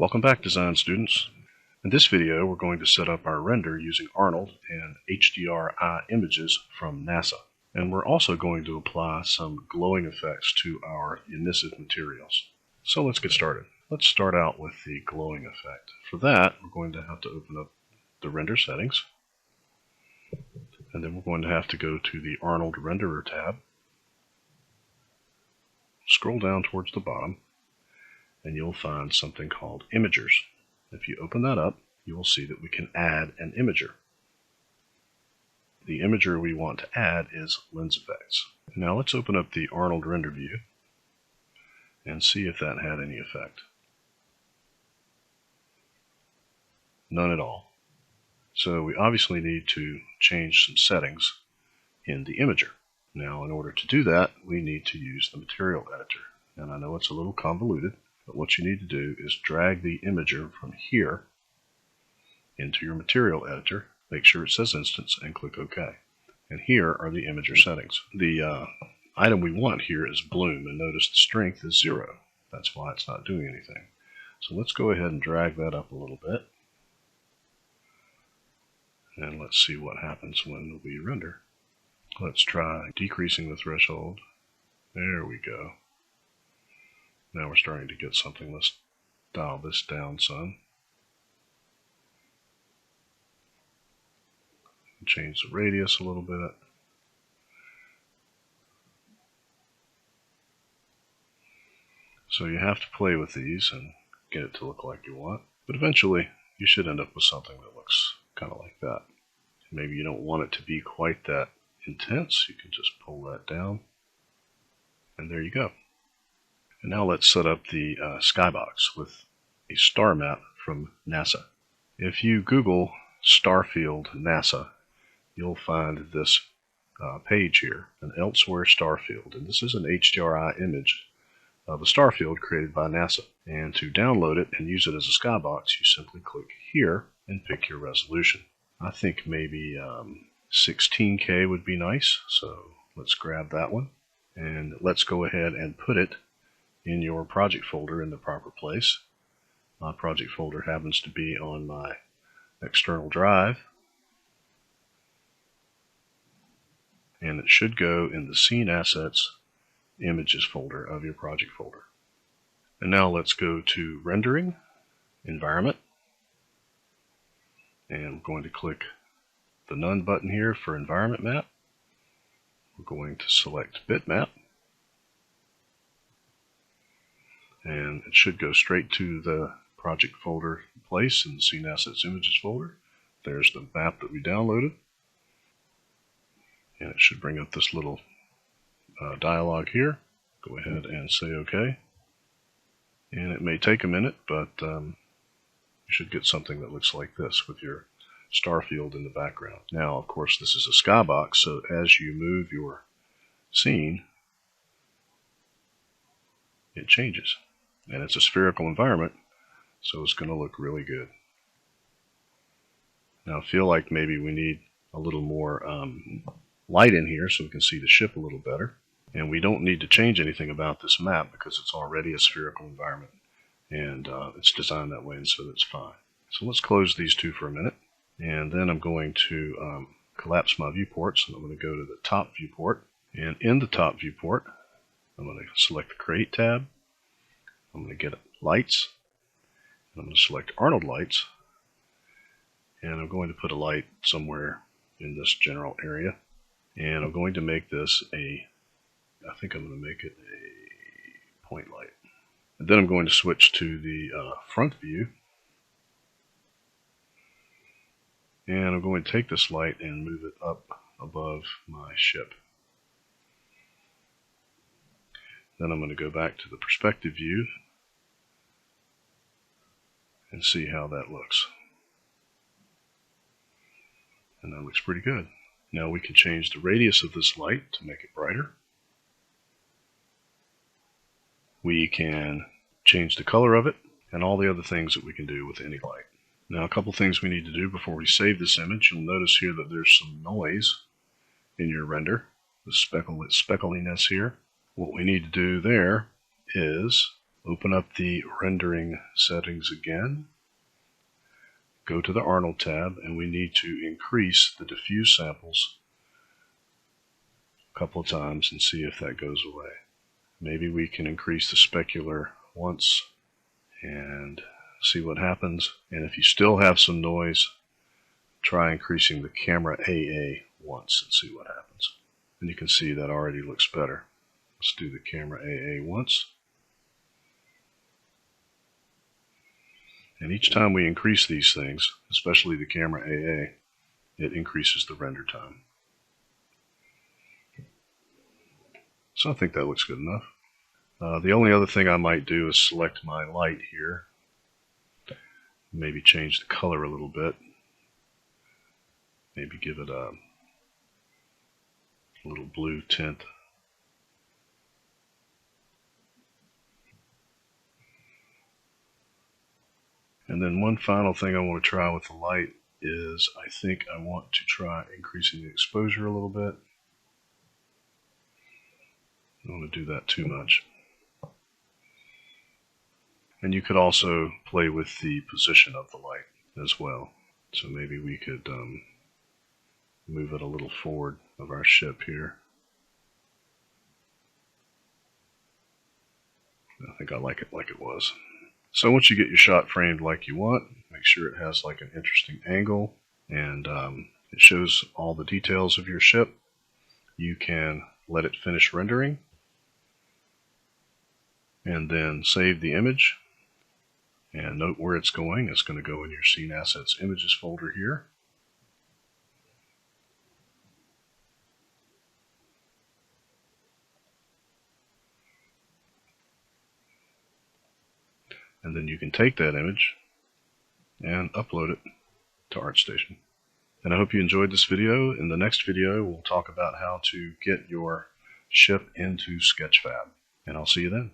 Welcome back, design students. In this video, we're going to set up our render using Arnold and HDRI images from NASA. And we're also going to apply some glowing effects to our emissive materials. So let's get started. Let's start out with the glowing effect. For that, we're going to have to open up the render settings. And then we're going to have to go to the Arnold Renderer tab. Scroll down towards the bottom, and you'll find something called Imagers. If you open that up, you will see that we can add an imager. The imager we want to add is Lens Effects. Now let's open up the Arnold render view and see if that had any effect. None at all. So we obviously need to change some settings in the imager. Now in order to do that, we need to use the material editor. And I know it's a little convoluted, but what you need to do is drag the imager from here into your material editor, make sure it says instance, and click OK. And here are the imager settings. The item we want here is bloom, and notice the strength is 0. That's why it's not doing anything. So let's go ahead and drag that up a little bit. And let's see what happens when we render. Let's try decreasing the threshold. There we go. Now we're starting to get something. Let's dial this down some. Change the radius a little bit. So you have to play with these and get it to look like you want. But eventually you should end up with something that looks kind of like that. Maybe you don't want it to be quite that intense. You can just pull that down. And there you go. And now let's set up the skybox with a star map from NASA. If you Google Starfield NASA, you'll find this page here, an Elsewhere Starfield. And this is an HDRI image of a starfield created by NASA. And to download it and use it as a skybox, you simply click here and pick your resolution. I think maybe 16K would be nice, so let's grab that one. And let's go ahead and put it in your project folder in the proper place. My project folder happens to be on my external drive, and it should go in the Scene Assets Images folder of your project folder. And now let's go to Rendering, Environment, and we're going to click the None button here for Environment Map. We're going to select Bitmap, and it should go straight to the project folder place in the Scene Assets Images folder. There's the map that we downloaded, and it should bring up this little dialog here. Go ahead and say OK. And it may take a minute, but you should get something that looks like this with your star field in the background. Now, of course, this is a skybox, so as you move your scene, it changes. And it's a spherical environment, so it's going to look really good. Now, I feel like maybe we need a little more light in here so we can see the ship a little better. And we don't need to change anything about this map because it's already a spherical environment. And it's designed that way, and so that's fine. So let's close these two for a minute. And then I'm going to collapse my viewports, and I'm going to go to the top viewport. And in the top viewport, I'm going to select the Create tab. I'm going to get Lights. I'm going to select Arnold Lights. And I'm going to put a light somewhere in this general area. And I'm going to make this I think I'm going to make it a point light. And then I'm going to switch to the front view. And I'm going to take this light and move it up above my ship. Then I'm going to go back to the perspective view and see how that looks. And that looks pretty good. Now we can change the radius of this light to make it brighter. We can change the color of it and all the other things that we can do with any light. Now, a couple things we need to do before we save this image. You'll notice here that there's some noise in your render, the speckliness here. What we need to do there is Open up the rendering settings again. Go to the Arnold tab, and we need to increase the diffuse samples a couple of times and see if that goes away. Maybe we can increase the specular once and see what happens. And if you still have some noise, try increasing the camera AA once and see what happens. And you can see that already looks better. Let's do the camera AA once. And each time we increase these things, especially the camera AA, it increases the render time. So I think that looks good enough. The only other thing I might do is select my light here. Maybe change the color a little bit. Maybe give it a little blue tint. And then one final thing I want to try with the light is I think I want to try increasing the exposure a little bit. I don't want to do that too much. And you could also play with the position of the light as well. So maybe we could move it a little forward of our ship here. I think I like it like it was. So once you get your shot framed like you want, make sure it has like an interesting angle and it shows all the details of your ship. You can let it finish rendering and then save the image. And note where it's going. It's going to go in your Scene Assets Images folder here. And then you can take that image and upload it to ArtStation. And I hope you enjoyed this video. In the next video, we'll talk about how to get your ship into Sketchfab. And I'll see you then.